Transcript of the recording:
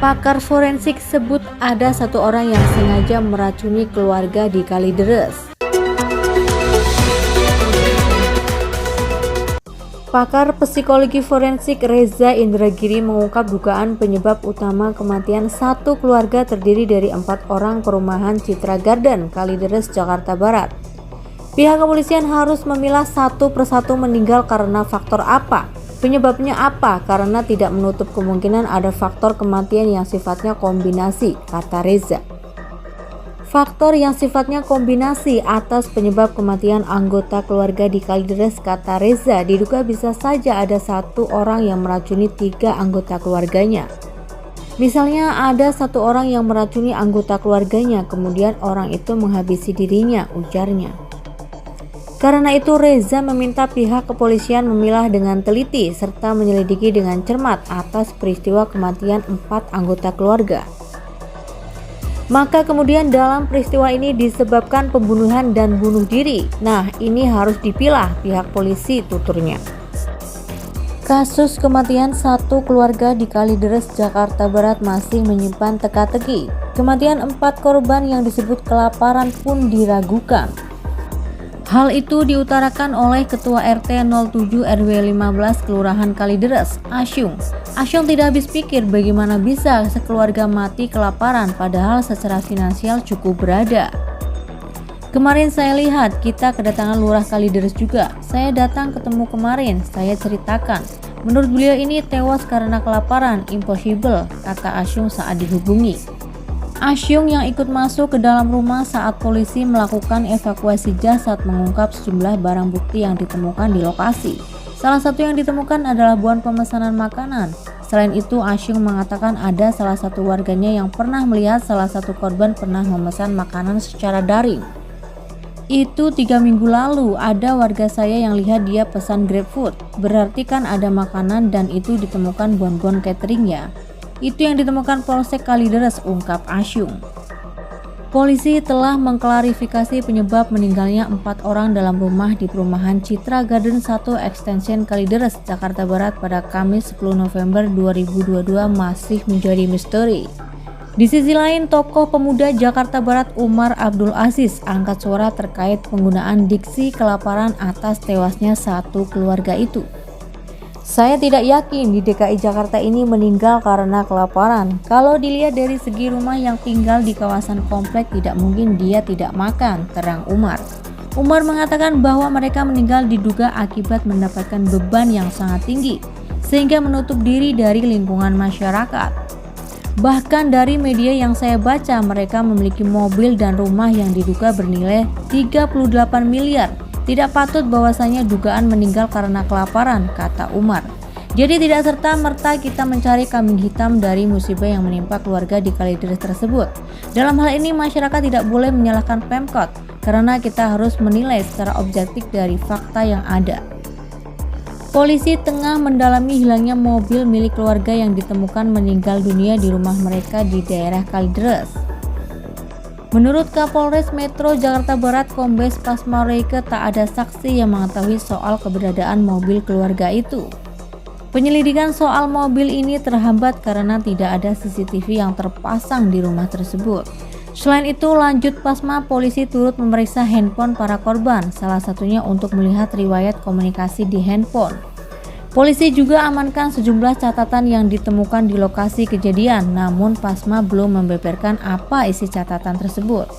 Pakar forensik sebut ada satu orang yang sengaja meracuni keluarga di Kalideres. Pakar psikologi forensik Reza Indragiri mengungkap dugaan penyebab utama kematian satu keluarga terdiri dari 4 orang perumahan Citra Garden, Kalideres, Jakarta Barat. Pihak kepolisian harus memilah satu persatu meninggal karena faktor apa, penyebabnya apa, karena tidak menutup kemungkinan ada faktor kematian yang sifatnya kombinasi, kata Reza. Faktor yang sifatnya kombinasi atas penyebab kematian anggota keluarga di Kalideres, kata Reza, diduga bisa saja ada satu orang yang meracuni 3 anggota keluarganya. Misalnya ada satu orang yang meracuni anggota keluarganya, kemudian orang itu menghabisi dirinya, ujarnya. Karena itu Reza meminta pihak kepolisian memilah dengan teliti serta menyelidiki dengan cermat atas peristiwa kematian 4 anggota keluarga. Maka kemudian dalam peristiwa ini disebabkan pembunuhan dan bunuh diri. Nah, ini harus dipilah pihak polisi, tuturnya. Kasus kematian satu keluarga di Kalideres, Jakarta Barat masih menyimpan teka-teki. Kematian 4 korban yang disebut kelaparan pun diragukan. Hal itu diutarakan oleh Ketua RT 07 RW 15 Kelurahan Kalideres, Asyung. Asyung tidak habis pikir bagaimana bisa sekeluarga mati kelaparan padahal secara finansial cukup berada. Kemarin saya lihat kita kedatangan Lurah Kalideres juga. Saya datang ketemu kemarin, saya ceritakan. Menurut beliau ini tewas karena kelaparan, impossible, kata Asyung saat dihubungi. Asyung yang ikut masuk ke dalam rumah saat polisi melakukan evakuasi jasad mengungkap sejumlah barang bukti yang ditemukan di lokasi. Salah satu yang ditemukan adalah buah pemesanan makanan. Selain itu, Asyung mengatakan ada salah satu warganya yang pernah melihat salah satu korban pernah memesan makanan secara daring. Itu 3 minggu lalu ada warga saya yang lihat dia pesan GrabFood. Berarti kan ada makanan dan itu ditemukan bon-bon catering ya. Itu yang ditemukan Polsek Kalideres, ungkap Asyung. Polisi telah mengklarifikasi penyebab meninggalnya 4 orang dalam rumah di perumahan Citra Garden 1 Extension Kalideres, Jakarta Barat pada Kamis 10 November 2022 masih menjadi misteri. Di sisi lain, tokoh pemuda Jakarta Barat Umar Abdul Aziz angkat suara terkait penggunaan diksi kelaparan atas tewasnya satu keluarga itu. Saya tidak yakin di DKI Jakarta ini meninggal karena kelaparan. Kalau dilihat dari segi rumah yang tinggal di kawasan komplek, tidak mungkin dia tidak makan, terang Umar. Umar mengatakan bahwa mereka meninggal diduga akibat mendapatkan beban yang sangat tinggi, sehingga menutup diri dari lingkungan masyarakat. Bahkan dari media yang saya baca, mereka memiliki mobil dan rumah yang diduga bernilai 38 miliar. Tidak patut bahwasanya dugaan meninggal karena kelaparan, kata Umar. Jadi tidak serta-merta kita mencari kambing hitam dari musibah yang menimpa keluarga di Kalideres tersebut. Dalam hal ini masyarakat tidak boleh menyalahkan Pemkot karena kita harus menilai secara objektif dari fakta yang ada. Polisi tengah mendalami hilangnya mobil milik keluarga yang ditemukan meninggal dunia di rumah mereka di daerah Kalideres. Menurut Kapolres Metro Jakarta Barat Kombes Pasma Reike, tak ada saksi yang mengetahui soal keberadaan mobil keluarga itu. Penyelidikan soal mobil ini terhambat karena tidak ada CCTV yang terpasang di rumah tersebut. Selain itu, lanjut Pasma, polisi turut memeriksa handphone para korban, salah satunya untuk melihat riwayat komunikasi di handphone. Polisi juga amankan sejumlah catatan yang ditemukan di lokasi kejadian, namun Pasma belum membeberkan apa isi catatan tersebut.